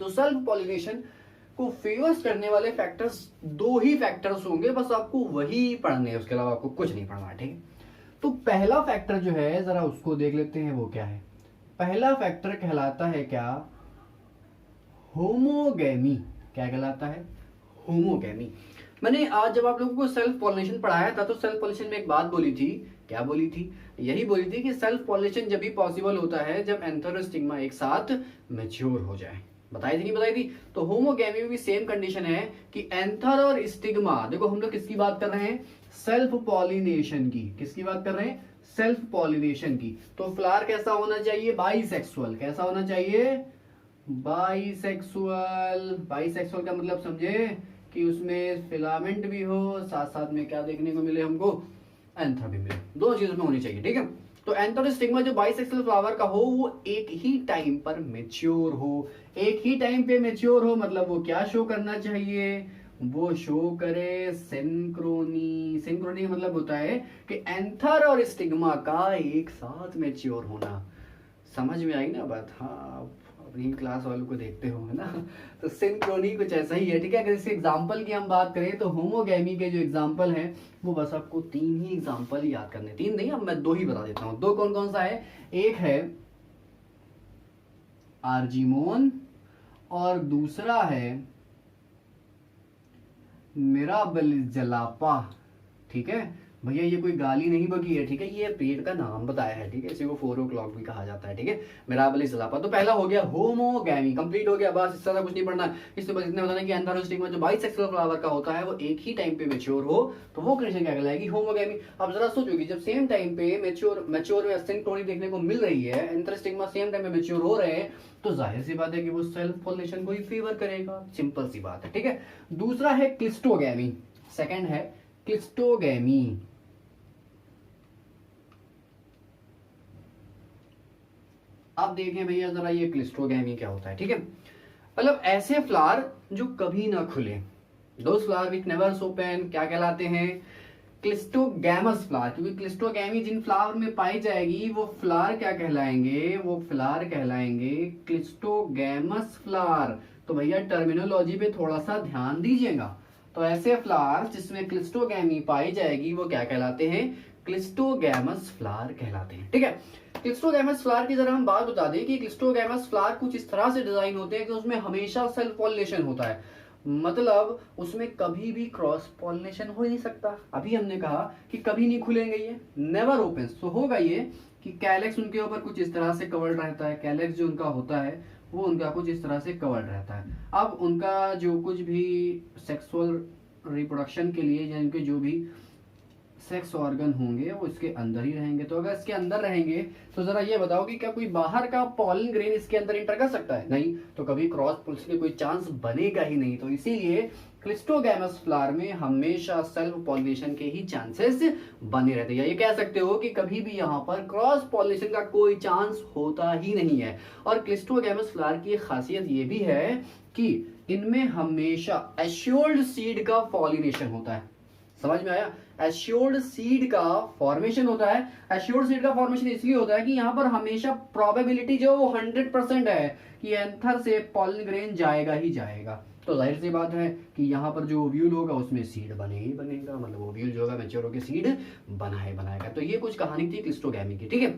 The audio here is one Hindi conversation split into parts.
तो सेल्फ पॉलिनेशन को फेवर्स करने वाले फैक्टर्स 2 ही फैक्टर्स होंगे, बस आपको वही पढ़ने हैं, उसके अलावा आपको कुछ नहीं पढ़ना है, ठीक है। तो पहला फैक्टर जो है जरा उसको देख लेते हैं, वो क्या है। पहला फैक्टर कहलाता है क्या, होमोगैमी। क्या कहलाता है, होमोगैमी। मैंने आज जब आप लोगों को सेल्फ पॉलिनेशन पढ़ाया था तो सेल्फ पॉलिनेशन में एक बात बोली थी, क्या बोली थी, यही बोली थी कि सेल्फ पॉलिनेशन जब भी पॉसिबल होता है जब एंथर और स्टिग्मा एक साथ मैच्योर हो जाए। बताई थी नहीं बताई थी। तो होमोगैमी में भी सेम कंडीशन है कि एंथर और स्टिग्मा, देखो हम लोग किसकी बात कर रहे हैं, सेल्फ पॉलिनेशन की। किसकी बात कर रहे हैं, सेल्फ पॉलिनेशन की। तो फ्लावर कैसा होना चाहिए, बाइसेक्सुअल। कैसा होना चाहिए, बाइसेक्सुअल। बाइसेक्सुअल का मतलब समझे कि उसमें फिलामेंट भी हो, साथ साथ में क्या देखने को मिले हमको, एंथर भी मिले, दो चीजों में होनी चाहिए, ठीक है। तो एंथर स्टिग्मा जो बाइसेक्सुअल फ्लावर का हो वो एक ही टाइम पर मेच्योर हो। एक ही टाइम पे मेच्योर हो मतलब वो क्या शो करना चाहिए, वो शो करे सिंक्रोनी। सिंक्रोनी मतलब होता है कि एंथर और स्टिग्मा का एक साथ मेच्योर होना। समझ में आई ना बात, हाँ अपनी क्लास वालों को देखते हो, है ना। तो सिंक्रोनी कुछ ऐसा ही है, ठीक है। अगर इसके एग्जांपल की हम बात करें तो होमोगैमी के जो एग्जांपल हैं वो बस आपको 3 ही एग्जांपल याद करने, 3 नहीं, अब मैं 2 ही बता देता हूं। 2 कौन कौन सा है, एक है आर्जिमोन और दूसरा है मिराबिलिस-जलापा, ठीक है भैया। ये कोई गाली नहीं बकी है, ठीक है, ये पेड़ का नाम बताया है, ठीक है। इसी को 4 o'clock भी कहा जाता है, ठीक है, मिराबिलिस-जलापा। तो पहला हो गया होमोगैमी, कंप्लीट हो गया, बस इससे कुछ नहीं पढ़ना। इसमें बस इतना बताना कि एंथर और स्टिग्मा जो बाइसेक्सुअल फ्लावर का होता है वो एक ही टाइम पे मैच्योर हो तो वो कंडीशन क्या कहलाएगी, होमोगैमी। अब जरा सोचो कि जब सेम टाइम पे मैच्योर में सिंक्रोनी देखने को मिल रही है, एंथर स्टिग्मा सेम टाइम पे मैच्योर हो रहे हैं, तो जाहिर सी बात है कि वो सेल्फ पॉलिनेशन को ही फेवर करेगा, सिंपल सी बात है, ठीक है। दूसरा है क्लिस्टोगैमी, सेकंड है क्लिस्टोगैमी। अब देखें भैया जरा ये क्लिस्टोगैमी क्या होता है, ठीक है। मतलब ऐसे फ्लावर जो कभी ना खुले, दो फ्लावर विच नेवर ओपन, क्या कहलाते हैं, क्लिस्टोगैमस फ्लावर। क्योंकि क्लिस्टोगैमी जिन फ्लावर में पाई जाएगी वो फ्लावर क्या कहलाएंगे, वो फ्लावर कहलाएंगे क्लिस्टोगैमस फ्लावर। तो भैया टर्मिनोलॉजी पे थोड़ा सा ध्यान दीजिएगा। तो ऐसे फ्लावर जिसमें क्लिस्टोगैमी पाई जाएगी वो क्या कहलाते हैं, क्लिस्टोगैमस फ्लावर कहलाते हैं, ठीक है। क्लिस्टोगैमस फ्लावर की जरा हम बात बता दें कि क्लिस्टोगैमस फ्लावर कुछ इस तरह से डिजाइन होते हैं कि उसमें हमेशा सेल्फ पॉलिनेशन होता है, मतलब उसमें कभी भी क्रॉस पॉलिनेशन हो ही नहीं सकता। अभी हमने कहा कि कभी नहीं खुलेंगे, ये नेवर ओपन। तो होगा ये कि कैलेक्स उनके ऊपर कुछ इस तरह से कवर्ड रहता है, कैलेक्स जो उनका होता है वो उनका कुछ इस तरह से कवर्ड रहता है। अब उनका जो कुछ भी सेक्सुअल रिप्रोडक्शन के लिए या इनके जो भी सेक्स ऑर्गन होंगे वो इसके अंदर ही रहेंगे। तो अगर इसके अंदर रहेंगे तो जरा ये बताओ कि क्या कोई बाहर का पॉलन ग्रेन इसके अंदर इंटर कर सकता है, नहीं, तो कभी क्रॉस पॉलिनेशन की कोई चांस बनेगा ही नहीं। तो इसीलिए क्लिस्टोगैमस फ्लावर में हमेशा सेल्फ पॉलिनेशन के ही चांसेस बने रहते हैं। ये कह सकते हो कि कभी भी यहाँ पर क्रॉस पॉलिनेशन का कोई चांस होता ही नहीं है। और क्लिस्टोगैमस फ्लावर की खासियत ये भी है कि इनमें हमेशा एश्योर्ड सीड का पॉलिनेशन होता है। समझ में आया, एश्योर्ड सीड का फॉर्मेशन होता है। एश्योर्ड सीड का फॉर्मेशन इसलिए होता है कि यहाँ पर हमेशा प्रोबेबिलिटी जो वो 100% है कि एंथर से पॉलन ग्रेन जाएगा ही जाएगा। तो जाहिर सी बात है कि यहाँ पर जो ओव्यूल होगा उसमें सीड बने ही बनेगा, मतलब ओव्यूल जो होगा मैच्योर होकर सीड बनाएगा। तो ये कुछ कहानी थी क्लिस्टोगैमी की, ठीक है।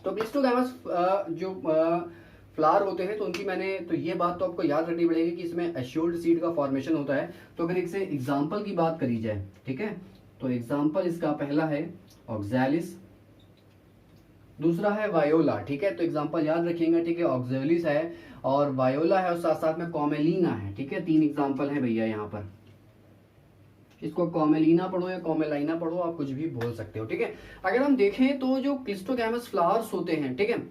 तो क्लिस्टोगैमस जो फ्लावर होते हैं तो उनकी मैंने तो ये बात तो आपको याद रखनी पड़ेगी कि इसमें एश्योर्ड सीड का फॉर्मेशन होता है। तो अगर इससे एग्जांपल की बात करी जाए, ठीक है, तो एग्जांपल इसका पहला है ऑक्सैलिस, दूसरा है वायोला, ठीक है। तो एग्जांपल याद रखिएगा, ठीक है, ऑक्सैलिस है और वायोला है और साथ साथ में कॉमेलिना है, ठीक है। 3 एग्जांपल है भैया यहाँ पर। इसको कॉमेलिना पढ़ो या कॉमेलाइना पढ़ो, आप कुछ भी बोल सकते हो, ठीक है। अगर हम देखें तो जो क्लिस्टोगैमस फ्लावर्स होते हैं, ठीक है,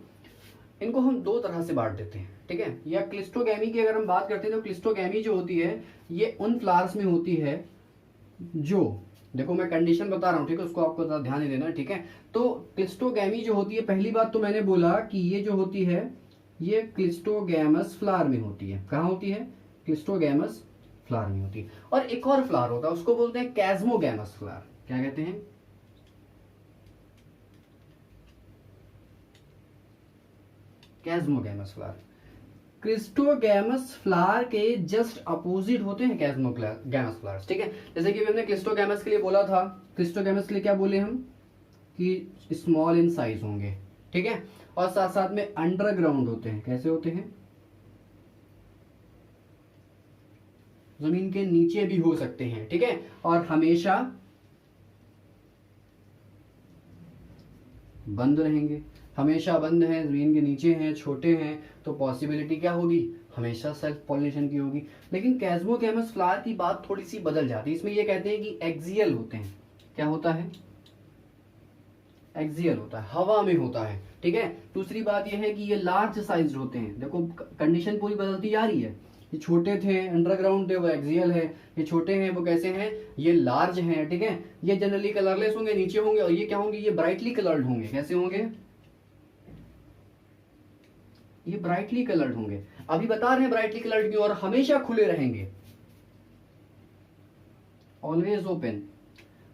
इनको हम 2 तरह से बांट देते हैं, ठीक है। या क्लिस्टोगैमी की अगर हम बात करते हैं तो क्लिस्टोगैमी जो होती है ये उन फ्लावर्स में होती है जो, देखो मैं कंडीशन बता रहा हूं, ठीक है, उसको आपको ध्यान देना, ठीक है। तो क्लिस्टोगैमी जो होती है, पहली बात तो मैंने बोला कि ये जो होती है ये क्लिस्टोगैमस फ्लावर में होती है। कहां होती है, क्लिस्टोगैमस फ्लावर में होती है। और एक और फ्लावर होता है उसको बोलते हैं कैस्मोगैमस फ्लावर। क्या कहते हैं, कैस्मोगैमस फ्लावर। क्लिस्टोगैमस फ्लावर के जस्ट अपोजिट होते हैं कैस्मोगैमस फ्लावर्स, ठीक है। जैसे कि अभी हमने क्लिस्टोगैमस के लिए बोला था, क्लिस्टोगैमस के लिए क्या बोले हम कि स्मॉल इन साइज होंगे, ठीक है, और साथ साथ में अंडरग्राउंड होते हैं। कैसे होते हैं? जमीन के नीचे भी हो सकते हैं, ठीक है, और हमेशा बंद रहेंगे। हमेशा बंद हैं, जमीन के नीचे हैं, छोटे हैं, तो पॉसिबिलिटी क्या होगी? हमेशा सेल्फ पॉलिनेशन की होगी। लेकिन कैस्मोगैमस फ्लावर की बात थोड़ी सी बदल जाती है। इसमें ये कहते हैं कि एक्सियल होते हैं। क्या होता है? एक्सियल होता है, हवा में होता है, ठीक है। दूसरी बात यह है कि ये लार्ज साइज होते हैं। देखो कंडीशन पूरी बदलती जा रही है। ये छोटे थे, अंडरग्राउंड थे, वो एक्सियल है। ये छोटे हैं, वो कैसे हैं? ये लार्ज हैं, ठीक है। ये जनरली कलरलेस होंगे, नीचे होंगे, और ये क्या होंगे? ये ब्राइटली कलर्ड होंगे। कैसे होंगे? ये ब्राइटली कलर्ड होंगे। अभी बता रहे हैं ब्राइटली कलर्ड क्यों, और हमेशा खुले रहेंगे, ऑलवेज ओपन।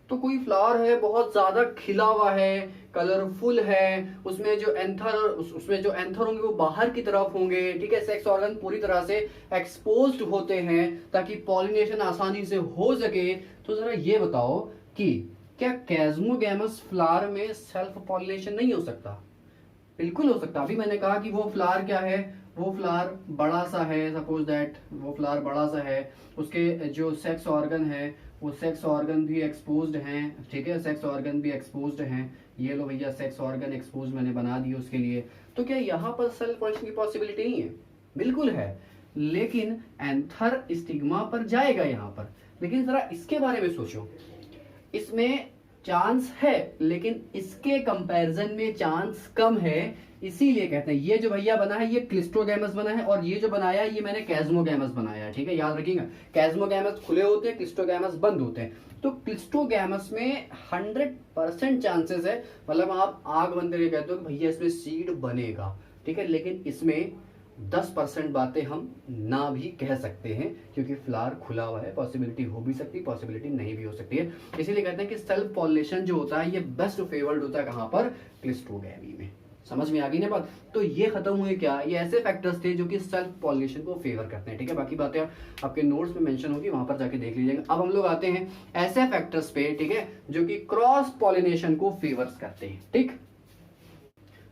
तो कोई फ्लावर है बहुत ज्यादा खिला हुआ है, कलरफुल है, उसमें जो एंथर होंगे वो बाहर की तरफ होंगे, ठीक है। सेक्स ऑर्गन पूरी तरह से एक्सपोज्ड होते हैं ताकि पॉलिनेशन आसानी से हो सके। तो जरा ये बताओ कि क्या कैस्मोगैमस फ्लावर में सेल्फ पॉलिनेशन नहीं हो सकता? बिल्कुल हो सकता। अभी मैंने कहा कि वो फ्लावर क्या है, वो फ्लावर बड़ा सा है, सपोज दैट वो फ्लावर बड़ा सा है, उसके जो सेक्स ऑर्गन है वो सेक्स ऑर्गन भी एक्सपोज्ड हैं, ठीक है, सेक्स ऑर्गन भी एक्सपोज्ड हैं। ये लो भैया, सेक्स ऑर्गन एक्सपोज मैंने बना दिए उसके लिए। तो क्या यहाँ पर सेल्फ पॉलिनेशन की पॉसिबिलिटी नहीं है? बिल्कुल है, लेकिन एंथर स्टिग्मा पर जाएगा यहाँ पर। लेकिन जरा इसके बारे में सोचो, इसमें चांस है, लेकिन इसके कंपैरिजन में चांस कम है। इसीलिए कहते हैं ये जो भैया बना है ये क्लिस्टोगैमस बना है, और ये जो बनाया है ये मैंने कैस्मोगैमस बनाया है, ठीक है। याद रखिएगा, कैस्मोगैमस खुले होते हैं, क्लिस्टोगैमस बंद होते हैं। तो क्लिस्टोगैमस में 100% चांसेस है, मतलब आप आग बंद करके कहते हो कि भैया इसमें सीड बनेगा, ठीक है, लेकिन इसमें 10% बातें हम ना भी कह सकते हैं, क्योंकि फ्लावर खुला हुआ है। पॉसिबिलिटी हो भी सकती है, पॉसिबिलिटी नहीं भी हो सकती है। इसीलिए कहते हैं कि सेल्फ पॉलिनेशन जो होता है ये बेस्ट फेवर्ड होता है कहां पर? क्लिस्टोगैमी में। समझ में आ गई ना बात? तो ये खत्म हुए क्या, ये ऐसे फैक्टर्स थे जो कि सेल्फ पॉलिनेशन को फेवर करते हैं, ठीक है। बाकी बातें आपके नोट्स में मेंशन होगी, वहां पर जाके देख लीजिएगा। अब हम लोग आते हैं ऐसे फैक्टर्स पे, ठीक है, जो कि क्रॉस पॉलिनेशन को फेवर्स करते हैं, ठीक।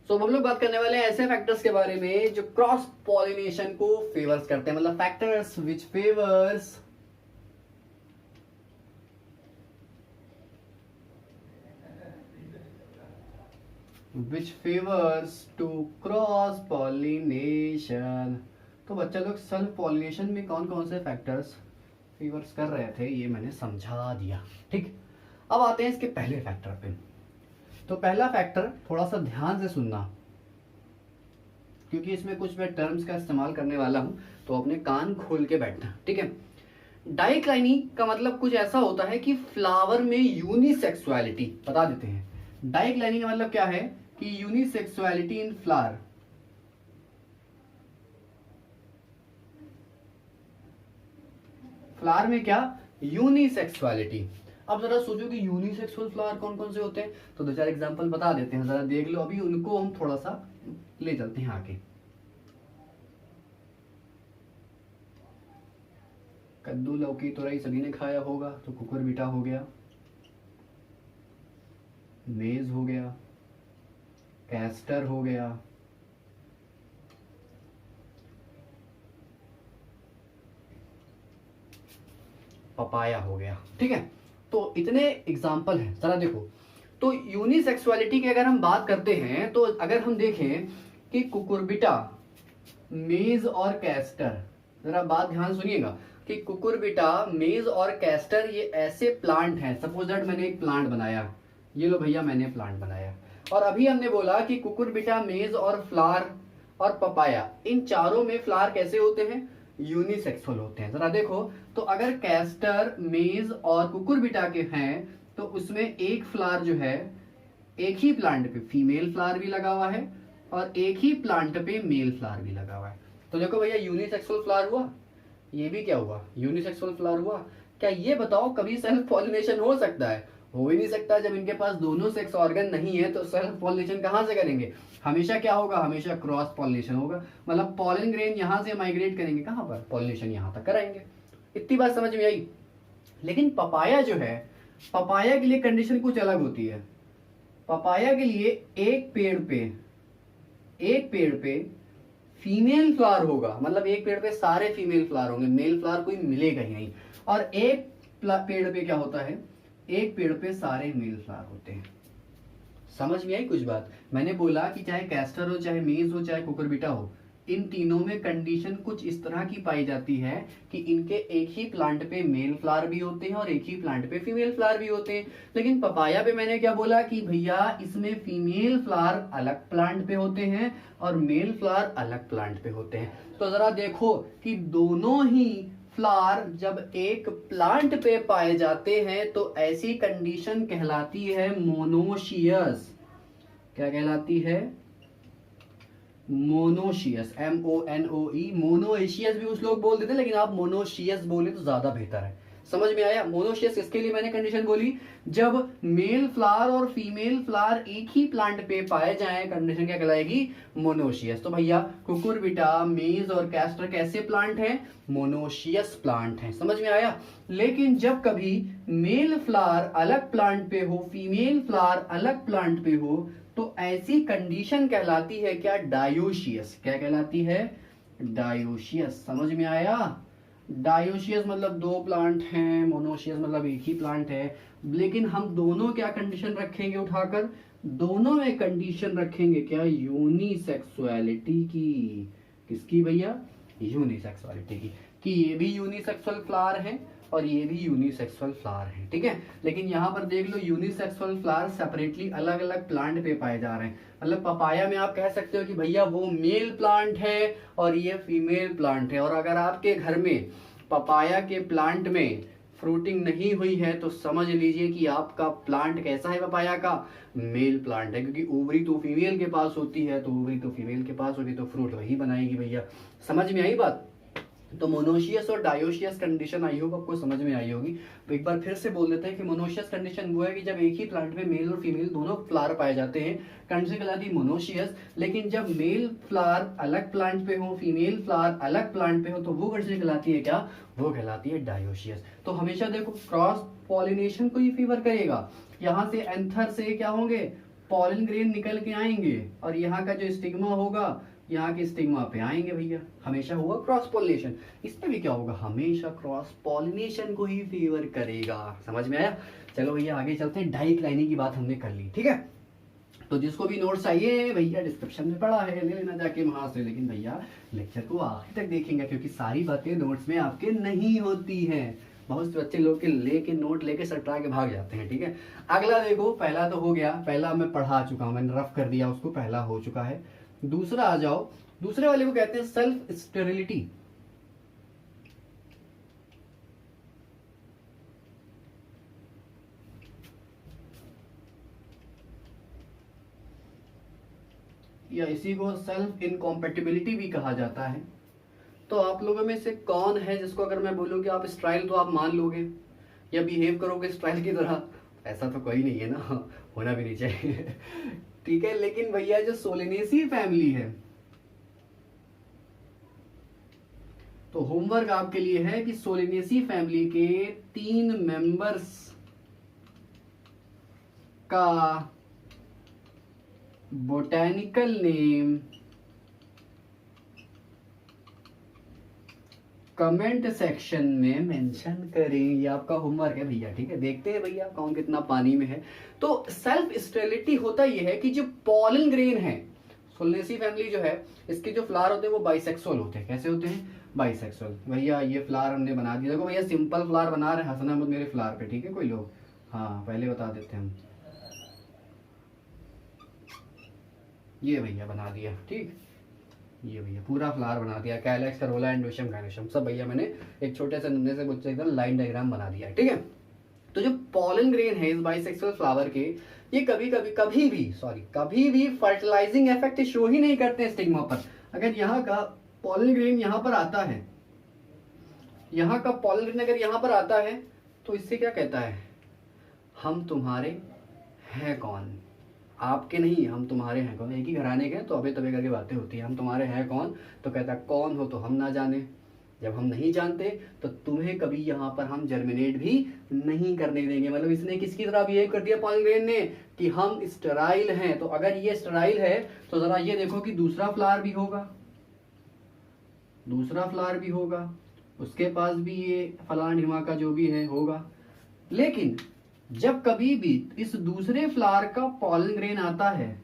तो हम लोग बात करने वाले हैं ऐसे फैक्टर्स के बारे में जो क्रॉस पॉलिनेशन को फेवर्स करते हैं, मतलब factors which favours to cross pollination. तो बच्चा लोग सेल्फ पॉलिनेशन में कौन कौन से फैक्टर्स फेवर्स कर रहे थे ये मैंने समझा दिया, ठीक। अब आते हैं इसके पहले फैक्टर पे। तो पहला फैक्टर थोड़ा सा ध्यान से सुनना, क्योंकि इसमें कुछ मैं टर्म्स का इस्तेमाल करने वाला हूं, तो अपने कान खोल के बैठना, ठीक है। डाइक्लाइनी का मतलब कुछ ऐसा होता है कि फ्लावर में यूनिसेक्सुअलिटी, बता देते हैं। डाइक्लाइनी का मतलब क्या है कि यूनिसेक्सुअलिटी इन फ्लावर। फ्लावर में क्या? यूनिसेक्सुअलिटी। अब जरा सोचो कि यूनिसेक्सुअल फ्लावर कौन कौन से होते हैं, तो दो चार एग्जांपल बता देते हैं, जरा देख लो। अभी उनको हम थोड़ा सा ले चलते हैं आगे। कद्दू, लौकी, तोरई सभी ने खाया होगा, तो कुकुरबिटा हो गया, मेज हो गया, कैस्टर हो गया, पपाया हो गया, ठीक है। तो इतने एग्जाम्पल हैं, जरा देखो। तो यूनिसेक्सुअलिटी की अगर हम बात करते हैं, तो अगर हम देखें कि कुकुरबिटा, मेज और कैस्टर, जरा बात ध्यान सुनिएगा कि कुकुरबिटा, मेज और कैस्टर ये ऐसे प्लांट हैं। सपोज दैट मैंने एक प्लांट बनाया, ये लो भैया मैंने प्लांट बनाया, और अभी हमने बोला कि कुकुरबिटा, मेज और फ्लावर और पपाया, इन चारों में फ्लावर कैसे होते हैं? यूनिसेक्सुअल होते हैं। जरा देखो, तो अगर कैस्टर, मेज और कुकुरबिटा के हैं, तो उसमें एक फ्लावर जो है, एक ही प्लांट पे फीमेल फ्लावर भी लगा हुआ है और एक ही प्लांट पे मेल फ्लावर भी लगा हुआ है। तो देखो भैया यूनिसेक्सुअल फ्लावर हुआ, ये भी क्या हुआ? यूनिसेक्सुअल फ्लावर हुआ। क्या ये बताओ कभी सेल्फ पॉलिनेशन हो सकता है? हो ही नहीं सकता। जब इनके पास दोनों सेक्स ऑर्गन नहीं है तो सेल्फ पॉलिनेशन कहां से करेंगे? हमेशा क्या होगा, हमेशा क्रॉस पॉलिनेशन होगा। मतलब पॉलन ग्रेन यहां से माइग्रेट करेंगे कहां पर, पॉलिनेशन यहां तक कराएंगे। इतनी बात समझ में आई। लेकिन पपाया जो है, पपाया के लिए कंडीशन कुछ अलग होती है। पपाया के लिए एक पेड़ पे फीमेल फ्लावर होगा, मतलब एक पेड़ पे सारे फीमेल फ्लावर होंगे, मेल फ्लावर कोई मिलेगा ही नहीं। और एक पेड़ पे क्या होता है, एक पेड़ पे सारे मेल फ्लावर होते हैं। समझ में आई कुछ बात। मैंने बोला कि चाहे कैस्टर हो, चाहे मेज हो, चाहे कुकुरबिटा हो, इन तीनों में कंडीशन कुछ इस तरह की पाई जाती है कि इनके एक ही प्लांट पे मेल फ्लावर भी होते हैं और एक ही प्लांट पे फीमेल फ्लावर भी होते हैं। लेकिन पपाया पे मैंने क्या बोला कि भैया इसमें फीमेल फ्लावर अलग प्लांट पे होते हैं और मेल फ्लावर अलग प्लांट पे होते हैं। तो जरा देखो कि दोनों ही फ्लावर जब एक प्लांट पे पाए जाते हैं तो ऐसी कंडीशन कहलाती है मोनोशियस। क्या कहलाती है, मोनोशियस, MONOE। मोनोएशियस भी कुछ लोग बोल देते हैं, लेकिन आप मोनोशियस बोले तो ज्यादा बेहतर है। समझ में आया। मोनोशियस इसके लिए मैंने कंडीशन बोली, जब मेल फ्लावर और फीमेल फ्लावर एक ही प्लांट पे पाए जाएं, कंडीशन क्या कहलाएगी, मोनोशियस। तो भैया कुकुरबिटा, मेज और कैस्टर कैसे प्लांट हैं, मोनोशियस प्लांट हैं। समझ में आया। लेकिन जब कभी मेल फ्लावर अलग प्लांट पे हो, फीमेल फ्लावर अलग प्लांट पे हो, तो ऐसी कंडीशन कहलाती है क्या, डायोशियस। क्या कहलाती है, डायोशियस। समझ में आया। डायोशियस मतलब दो प्लांट हैं, मोनोशियस मतलब एक ही प्लांट है। लेकिन हम दोनों क्या कंडीशन रखेंगे उठाकर, दोनों में कंडीशन रखेंगे क्या, यूनिसेक्सुअलिटी की। किसकी भैया, यूनिसेक्सुअलिटी की, कि ये भी यूनिसेक्सुअल फ्लावर है और ये भी यूनिसेक्सुअल फ्लावर है। ठीक है। लेकिन यहां पर देख लो, यूनिसेक्सुअल फ्लावर सेपरेटली अलग अलग प्लांट पे पाए जा रहे हैं। मतलब पपाया में आप कह सकते हो कि भैया वो मेल प्लांट है और ये फीमेल प्लांट है। और अगर आपके घर में पपाया के प्लांट में फ्रूटिंग नहीं हुई है तो समझ लीजिए कि आपका प्लांट कैसा है, पपाया का मेल प्लांट है। क्योंकि ओवरी तो फीमेल के पास होती है, तो ओवरी तो फीमेल के पास होगी तो फ्रूट वही बनाएगी भैया। समझ में आई बात। तो मोनोशियस और डायोशियस कंडीशन आई होगी, आपको समझ में आई होगी। तो एक बार फिर से बोल देते हैं कि मोनोशियस कंडीशन वो है कि जब एक ही प्लांट में मेल और फीमेल दोनों फ्लावर पाए जाते हैं, कंडीशन कहलाती है मोनोशियस। लेकिन जब मेल फ्लावर अलग प्लांट पे हो, फीमेल फ्लावर अलग प्लांट पे हो, तो वो कंडीशन कहलाती है क्या, वो कहलाती है डायोशियस। तो हमेशा देखो क्रॉस पॉलिनेशन को ही फेवर करेगा। यहाँ से एंथर से क्या होंगे, पॉलन ग्रेन निकल के आएंगे और यहाँ का जो स्टिग्मा होगा यहाँ के स्टिग्मा पे आएंगे भैया। हमेशा हुआ क्रॉस पॉलिनेशन, इसमें भी क्या होगा, हमेशा क्रॉस पॉलिनेशन को ही फेवर करेगा। समझ में आया। चलो भैया आगे चलते हैं। डाइक लाइनिंग की बात हमने कर ली, ठीक है। तो जिसको भी नोट्स चाहिए भैया डिस्क्रिप्शन में पड़ा है, ले लेना जाके वहां से। लेकिन भैया लेक्चर को आखिर तक देखेंगे, क्योंकि सारी बातें नोट्स में आपके नहीं होती हैं। बहुत से बच्चे लोग के लेके नोट लेके सटरा के भाग जाते हैं। ठीक है। अगला देखो, पहला तो हो गया, पहला मैं पढ़ा चुका हूं, मैंने रफ कर दिया उसको, पहला हो चुका है। दूसरा आ जाओ, दूसरे वाले को कहते हैं सेल्फ स्टेरिलिटी। या इसी को सेल्फ इनकॉम्पेटिबिलिटी भी कहा जाता है। तो आप लोगों में से कौन है जिसको अगर मैं बोलूं कि आप स्टाइल तो आप मान लोगे या बिहेव करोगे स्टाइल की तरह, ऐसा तो कोई नहीं है ना, होना भी नहीं चाहिए। ठीक है। लेकिन भैया जो सोलिनेसी फैमिली है, तो होमवर्क आपके लिए है कि सोलिनेसी फैमिली के 3 मेंबर्स का बोटैनिकल नेम कमेंट सेक्शन में मेंशन करें। ये आपका होमवर्क है भैया। ठीक है। देखते हैं भैया कौन कितना पानी में है। तो सेल्फ स्टेरिलिटी होता ये है कि जो पॉलन ग्रेन है, सोलिनेसी फैमिली जो है, इसके जो फ्लावर होते हैं वो बाइसेक्सुअल होते हैं। कैसे होते हैं, बाइसेक्सुअल। भैया ये फ्लावर हमने बना दिया, देखो भैया सिंपल फ्लावर बना रहे हैं, हंसना मत मेरे फ्लावर पे। ठीक है। कोई लोग, हाँ पहले बता देते हैं हम, ये भैया बना दिया। ठीक, ये भैया पूरा फ्लावर बना दिया, कैलेक्स, करोला, एंडोशियम, गायनोशियम, सब भैया मैंने एक छोटे से नन्हे से बच्चे एकदम लाइन डायग्राम बना दिया। ठीक है। तो जो पॉलन ग्रेन है इस बाइसेक्सुअल फ्लावर के, ये कभी भी फर्टिलाइजिंग इफेक्ट शो ही नहीं करते स्टिग्मा पर। अगर यहाँ का पॉलन ग्रेन यहाँ पर आता है, यहाँ का पॉलन ग्रेन अगर यहाँ पर आता है, तो इससे क्या कहता है, हम तुम्हारे हैं कौन, आपके नहीं, हम तुम्हारे हैं कौन, एक ही घराने के, तो अबे तबे करके बातें होती है, हम तुम्हारे हैं कौन, तो कहता कौन हो तो हम ना जाने। जब हम नहीं जानते तो तुम्हें कभी यहाँ पर हम जर्मिनेट भी नहीं करने देंगे। मतलब इसने किसकी तरह बिहेव कर दिया पॉलन ग्रेन ने कि हम स्टेराइल हैं। तो अगर ये स्टेराइल है तो जरा ये देखो कि दूसरा फ्लावर भी होगा, दूसरा फ्लावर भी होगा, उसके पास भी ये फलान ढिमा का जो भी है होगा। लेकिन जब कभी भी इस दूसरे फ्लावर का पॉलन ग्रेन आता है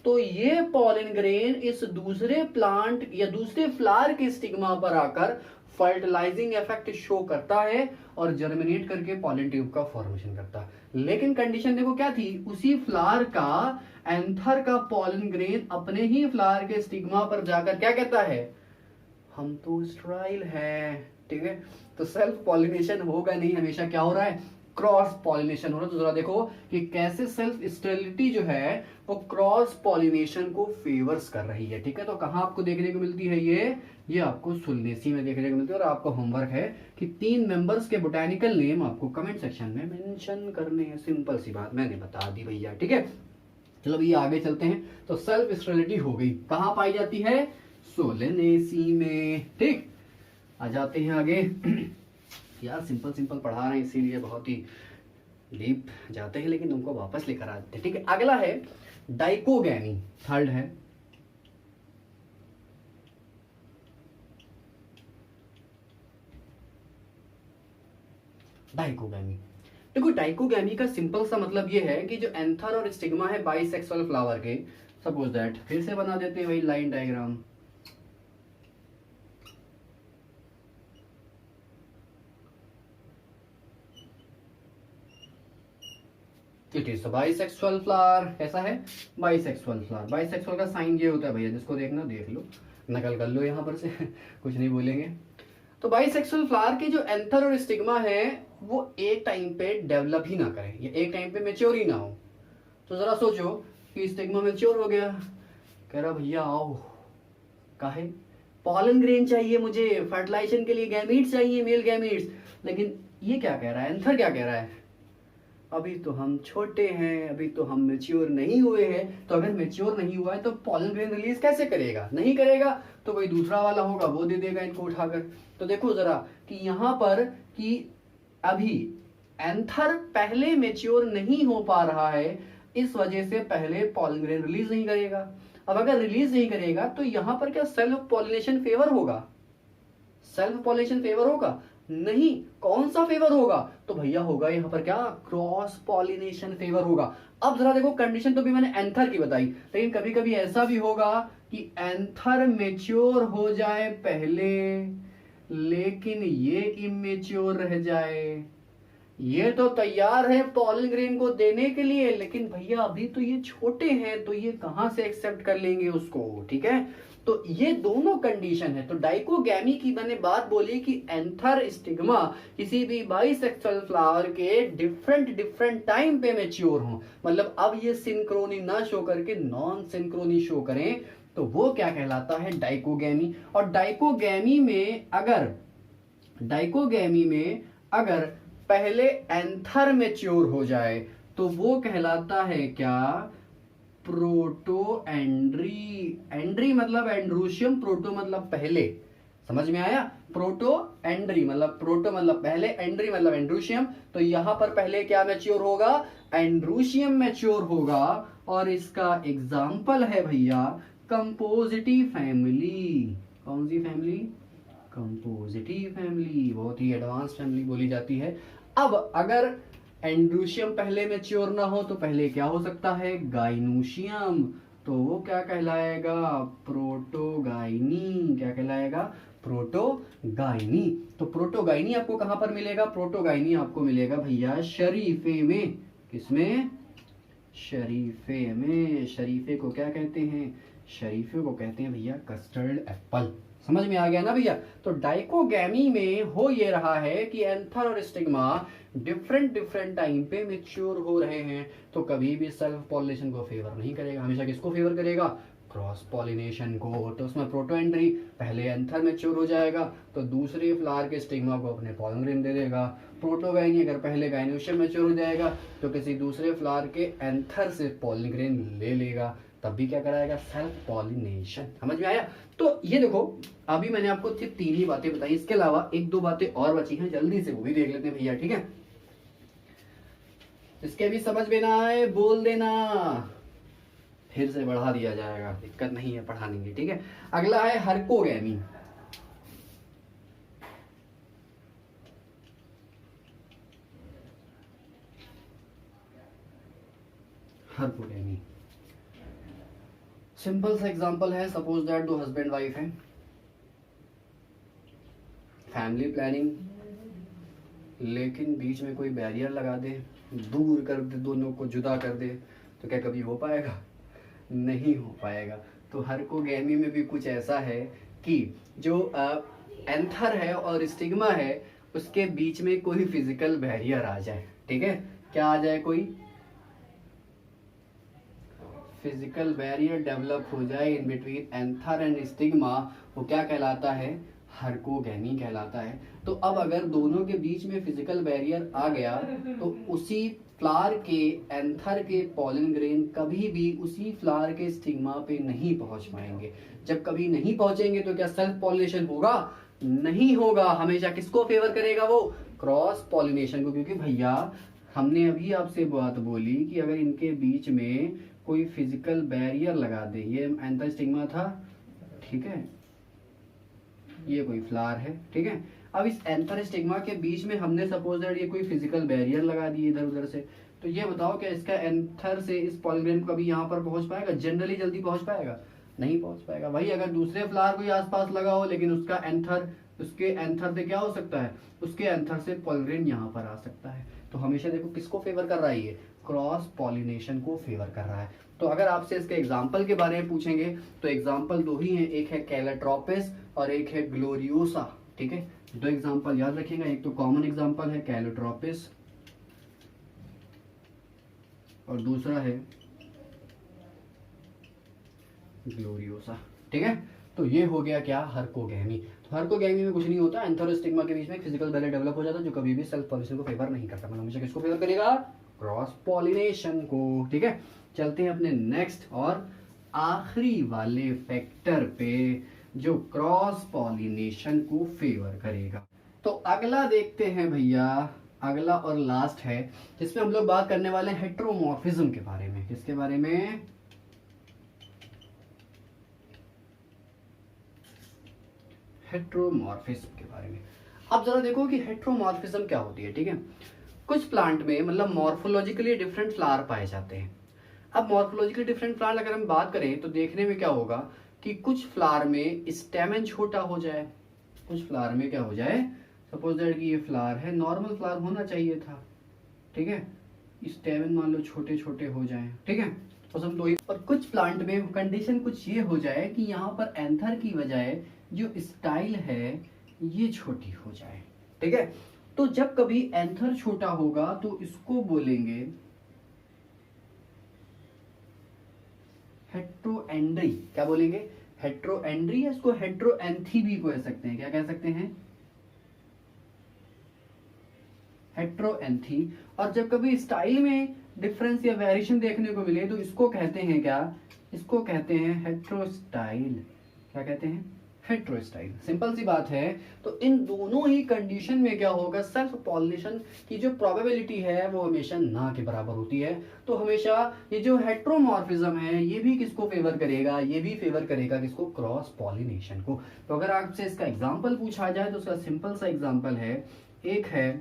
तो ये पॉलन ग्रेन इस दूसरे प्लांट या दूसरे फ्लावर के स्टिग्मा पर आकर फर्टिलाइजिंग इफेक्ट शो करता है और जर्मिनेट करके पॉलन ट्यूब का फॉर्मेशन करता है। लेकिन कंडीशन देखो क्या थी, उसी फ्लावर का एंथर का पॉलन ग्रेन अपने ही फ्लावर के स्टिग्मा पर जाकर क्या कहता है, हम तो स्टेराइल है। ठीक है, तो सेल्फ पॉलिनेशन होगा नहीं, हमेशा क्या हो रहा है, क्रॉस पॉलिनेशन हो रहा है। तो जरा देखो कि कैसे सेल्फ स्टेरिलिटी जो है वो क्रॉस पॉलिनेशन को फेवर्स कर रही है। ठीक है, तो कहां आपको देखने को मिलती है, ये आपको सुलनेसी में देखने को मिलती है। और आपको होमवर्क है कि 3 मेंबर्स के बोटेनिकल नेम आपको कमेंट सेक्शन में मेंशन करने हैं। सिंपल सी बात मैंने बता दी भैया। ठीक है, चलो भैया आगे चलते हैं। तो सेल्फ स्टेरिलिटी हो गई, कहां पाई जाती है, सोलेनेसी में। ठीक, आ जाते हैं आगे। यार सिंपल सिंपल पढ़ा रहे हैं इसीलिए बहुत ही डीप जाते हैं, लेकिन तुमको वापस लेकर आते हैं। ठीक है, अगला है डाइकोगैमी, थर्ड है डाइकोगैमी। देखो डाइकोगैमी का सिंपल सा मतलब ये है कि जो एंथर और स्टिग्मा है बाइसेक्सुअल फ्लावर के, सपोज दैट, फिर से बना देते हैं वही line diagram. It is bisexual flower, कैसा है, बाइसेक्सुअल फ्लावर। बाइसेक्सुअल का साइन ये होता है भैया, जिसको देखना देख लो, नकल कर लो यहाँ पर से कुछ नहीं बोलेंगे। तो बाइसेक्सुअल फ्लावर के जो एंथर और स्टिग्मा है वो एक टाइम पे डेवलप ही ना करें, या एक टाइम पे मेच्योर ही ना हो। तो जरा सोचो कि स्टिग्मा मेच्योर हो गया, कह रहा भैया आओ, काहे, पॉलन ग्रेन चाहिए मुझे फर्टिलाइजेशन के लिए, गैमीट्स चाहिए, मेल गैमीट्स। लेकिन ये क्या कह रहा है, एंथर क्या कह रहा है, अभी तो हम छोटे हैं, अभी तो हम मेच्योर नहीं हुए हैं। तो अगर मेच्योर नहीं हुआ है तो पॉलन ग्रेन रिलीज कैसे करेगा, नहीं करेगा, तो कोई दूसरा वाला होगा वो दे देगा इनको उठाकर। तो देखो जरा कि यहाँ पर कि अभी एंथर पहले मेच्योर नहीं हो पा रहा है, इस वजह से पहले पॉलन ग्रेन रिलीज नहीं करेगा। अब अगर रिलीज नहीं करेगा तो यहाँ पर क्या सेल्फ पॉलिनेशन फेवर होगा, सेल्फ पॉलिनेशन फेवर होगा नहीं, कौन सा फेवर होगा, तो भैया होगा यहाँ पर क्या, क्रॉस पॉलिनेशन फेवर होगा। अब जरा देखो कंडीशन तो भी मैंने एंथर की बताई, लेकिन कभी कभी ऐसा भी होगा कि एंथर मेच्योर हो जाए पहले लेकिन ये इमेच्योर रह जाए। ये तो तैयार है पॉलन ग्रेन को देने के लिए, लेकिन भैया अभी तो ये छोटे हैं, तो ये कहां से एक्सेप्ट कर लेंगे उसको। ठीक है, तो ये दोनों कंडीशन है। तो डाइकोगैमी की मैंने बात बोली कि एंथर स्टिग्मा किसी भी बाइसेक्सुअल फ्लावर के डिफरेंट टाइम पे मैच्योर हो, मतलब अब ये सिंक्रोनी ना शो करके नॉन सिंक्रोनी शो करें, तो वो क्या कहलाता है, डाइकोगैमी। और डाइकोगैमी में अगर पहले एंथर मैच्योर हो जाए तो वो कहलाता है क्या, प्रोटो एंड्री। एंड्री मतलब एंड्रूशियम, प्रोटो मतलब पहले, समझ में आया, प्रोटो एंड्री मतलब प्रोटो मतलब पहले, एंड्री मतलब एंड्रूशियम। तो यहां पर पहले क्या मैच्योर होगा, एंड्रूशियम मैच्योर होगा। और इसका एग्जाम्पल है भैया कंपोजिटिव फैमिली। कौन सी फैमिली, कंपोजिटिव फैमिली, बहुत ही एडवांस फैमिली बोली जाती है। अब अगर एंड्रूशियम पहले मैच्योर ना हो तो पहले क्या हो सकता है, गाइनूशियम, तो वो क्या कहलाएगा, प्रोटोगाइनी। क्या कहलाएगा, प्रोटोगाइनी। तो प्रोटोगाइनी आपको कहां पर मिलेगा, प्रोटोगाइनी आपको मिलेगा भैया शरीफे में। किसमें, शरीफे में। शरीफे को क्या कहते हैं, शरीफे को कहते हैं भैया कस्टर्ड एप्पल। समझ में आ गया ना भैया। तो डाइकोगैमी में हो ये रहा है कि एंथर और स्टिग्मा डिफरेंट टाइम पे मैच्योर हो रहे हैं, तो कभी भी सेल्फ पॉलिनेशन को फेवर नहीं करेगा, हमेशा किसको फेवर करेगा, क्रॉस पॉलिनेशन को। तो उसमें प्रोटोएंड्री पहले एंथर मैच्योर हो जाएगा तो दूसरे फ्लावर के स्टिग्मा को अपने पॉलन ग्रेन दे देगा। प्रोटोगाइनी अगर पहले गाइनोशियम मैच्योर हो जाएगा तो किसी दूसरे फ्लावर के एंथर से पॉलन ग्रेन ले लेगा, तब भी क्या कराएगा, सेल्फ पॉलिनेशन। समझ में आया? तो ये देखो अभी मैंने आपको सिर्फ 3 ही बातें बताई, इसके अलावा 1-2 बातें और बची हैं, जल्दी से वो भी देख लेते हैं भैया, ठीक है? इसके भी समझ में ना आए बोल देना, फिर से बढ़ा दिया जाएगा, दिक्कत नहीं है पढ़ाने की, ठीक है? अगला है हर्कोगैमी। हर्कोगैमी सिंपल सा एग्जांपल है, सपोज दैट 2 हस्बैंड वाइफ हैं, फैमिली प्लानिंग, लेकिन बीच में कोई बैरियर लगा दे, दूर कर दे, दोनों को जुदा कर दे, तो क्या कभी हो पाएगा? नहीं हो पाएगा। तो हर्कोगैमी में भी कुछ ऐसा है कि जो एंथर है और स्टिग्मा है उसके बीच में कोई फिजिकल बैरियर आ जाए, ठीक है? क्या आ जाए? कोई फिजिकल बैरियर डेवलप हो जाए in between anther and stigma, वो क्या कहलाता है? हर्कोगैमी कहलाता है। तो अब अगर दोनों के बीच में फिजिकल बैरियर आ गया तो उसी फ्लावर के एंथर के पॉलन ग्रेन कभी भी उसी फ्लावर के स्टिग्मा पे नहीं पहुंच पाएंगे। जब कभी नहीं पहुंचेंगे तो क्या सेल्फ पॉलिनेशन होगा? नहीं होगा। हमेशा किसको फेवर करेगा? वो क्रॉस पॉलिनेशन को, क्योंकि भैया हमने अभी आपसे बात बोली कि अगर इनके बीच में कोई फिजिकल बैरियर लगा दे, ये एंथर स्टिग्मा था, ठीक है, ये कोई फ्लावर है, ठीक है, अब इस एंथर स्टिग्मा के बीच में हमने सपोज दैट ये कोई फिजिकल बैरियर लगा दी इधर उधर से, तो ये बताओ क्या इसका एंथर से इस पॉलन ग्रेन कभी यहाँ पर पहुंच पाएगा? जनरली जल्दी पहुंच पाएगा? नहीं पहुंच पाएगा। वही अगर दूसरे फ्लावर कोई आसपास लगा हो लेकिन उसका एंथर, उसके एंथर से क्या हो सकता है? उसके एंथर से पॉलन ग्रेन यहाँ पर आ सकता है। तो हमेशा देखो किसको फेवर कर रहा है? ये क्रॉस पॉलिनेशन को फेवर कर रहा है। तो अगर आपसे इसके एग्जाम्पल के बारे में पूछेंगे तो एग्जाम्पल 2 ही हैं, एक है कैलोट्रोपिस और एक है ग्लोरियोसा, ठीक है? 2 एग्जाम्पल याद रखिएगा, एक तो कॉमन एग्जाम्पल है कैलोट्रोपिस और दूसरा है ग्लोरियोसा, ठीक है? तो ये हो गया क्या? हर्कोगैमी। तो हर्कोगैमी में कुछ नहीं होता, एंथर और स्टिग्मा के बीच में फिजिकल बैरियर डेवलप हो जाता है जो कभी भी सेल्फ पॉलिनेशन को फेवर नहीं करता, मतलब हमेशा किसको फेवर करेगा? क्रॉस पॉलिनेशन को, ठीक है? चलते हैं अपने नेक्स्ट और आखिरी वाले फैक्टर पे जो क्रॉस पॉलिनेशन को फेवर करेगा। तो अगला देखते हैं भैया, अगला और लास्ट है जिसमें हम लोग बात करने वाले हैं हेट्रोमॉर्फिज्म के बारे में। किसके बारे में? हेट्रोमॉर्फिज्म के बारे में। अब जरा देखो कि हेट्रोमॉर्फिज्म क्या होती है, ठीक है? कुछ प्लांट में मतलब मॉर्फोलॉजिकली डिफरेंट फ्लावर पाए जाते हैं। अब मॉर्फोलॉजिकली डिफरेंट फ्लावर अगर हम बात करें तो देखने में क्या होगा कि कुछ फ्लावर में स्टेमन छोटा हो जाए, कुछ फ्लावर में क्या हो जाए, सपोज दैट कि ये फ्लावर है, नॉर्मल फ्लावर होना चाहिए था, ठीक है, स्टेमन मान लो छोटे छोटे हो जाए, ठीक है, और कुछ प्लांट में कंडीशन कुछ ये हो जाए कि यहाँ पर एंथर की बजाय जो स्टाइल है ये छोटी हो जाए, ठीक है? तो जब कभी एंथर छोटा होगा तो इसको बोलेंगे हेट्रोएंड्री। क्या बोलेंगे? हेट्रोएंड्री, या इसको हेट्रोएंथी भी कह सकते हैं। क्या कह सकते हैं? हेट्रोएंथी। और जब कभी स्टाइल में डिफरेंस या वेरिएशन देखने को मिले तो इसको कहते हैं क्या? इसको कहते हैं हेट्रोस्टाइल। क्या कहते हैं? हेट्रोस्टाइल। सिंपल सी बात है। तो इन दोनों ही कंडीशन में क्या होगा, सेल्फ पॉलिनेशन की जो प्रोबेबिलिटी है वो हमेशा ना के बराबर होती है। तो हमेशा ये जो हेट्रोमॉर्फिज्म है ये भी किसको फेवर करेगा? ये भी फेवर करेगा किसको? क्रॉस पॉलिनेशन को। तो अगर आपसे इसका एग्जाम्पल पूछा जाए तो उसका सिंपल सा एग्जाम्पल है, एक है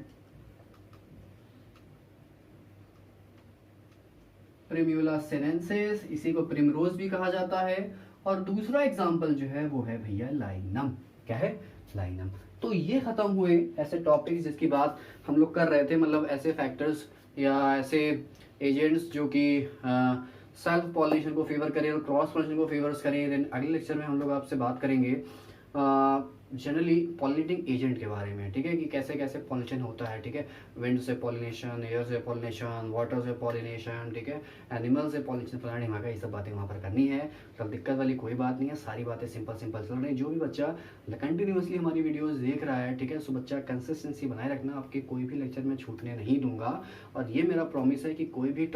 प्रिम्यूला सिनेंसिस, इसी को प्रिमरोज भी कहा जाता है, और दूसरा एग्जाम्पल जो है वो है भैया लाइनम। क्या है? लाइनम। तो ये खत्म हुए ऐसे टॉपिक्स जिसकी बात हम लोग कर रहे थे, मतलब ऐसे फैक्टर्स या ऐसे एजेंट्स जो कि सेल्फ पॉलिनेशन को फेवर करें और क्रॉस पॉलिनेशन को फेवर्स करें। देन अगले लेक्चर में हम लोग आपसे बात करेंगे जनरली पॉलिनेटिंग एजेंट के बारे में, ठीक है, कि कैसे कैसे पॉलिनेशन होता है, ठीक है, विंड से पॉलिनेशन, एयर से पॉलिनेशन, वाटर से पॉलिनेशन, ठीक है, एनिमल से पॉलिनेशन, फलाने वहाँ का ये सब बातें वहाँ पर करनी है। सब दिक्कत वाली कोई बात नहीं है, सारी बातें सिंपल सिंपल चल रही है। जो भी बच्चा कंटिन्यूसली हमारी वीडियोस देख रहा है, ठीक है, सो बच्चा कंसिस्टेंसी बनाए रखना, आपके कोई भी लेक्चर में छूटने नहीं दूंगा। और ये मेरा प्रॉमिस है कि कोई भी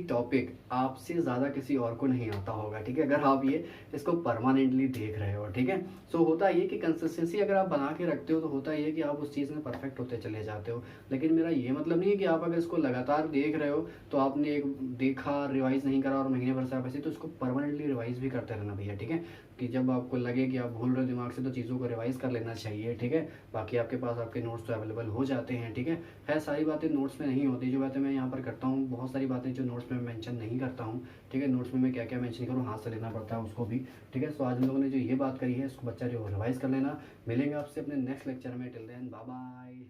टॉपिक आपसे ज़्यादा किसी और को नहीं आता होगा, ठीक है, अगर आप ये इसको परमानेंटली देख रहे हो, ठीक है। सो होता ये कि कंसिस्टेंसी अगर आप बना के रखते हो तो होता ये कि आप उस चीज़ में परफेक्ट होते चले जाते हो। लेकिन मेरा ये मतलब नहीं है कि आप अगर इसको लगातार देख रहे हो तो आपने एक देखा, रिवाइज नहीं करा और महीने भर से आप ऐसे, तो इसको परमानेंटली रिवाइज भी करते रहना भैया, ठीक है, कि जब आपको लगे कि आप भूल रहे हो दिमाग से तो चीज़ों को रिवाइज कर लेना चाहिए, ठीक है। बाकी आपके पास आपके नोट्स तो अवेलेबल हो जाते हैं, ठीक है, सारी बातें नोट्स में नहीं होती, जो बातें मैं यहाँ पर करता हूँ, बहुत सारी बातें जो नोट्स में मेंशन नहीं करता हूँ, ठीक है, नोट्स में मैं क्या क्या मेंशन करूँ हाथ से लेना पड़ता है उसको भी, ठीक है। तो आज हम लोगों ने जो ये बात करी है इसको बच्चा जो रिवाइज कर लेना। मिलेंगे आपसे अपने नेक्स्ट लेक्चर में, टिल देन बाय बाय।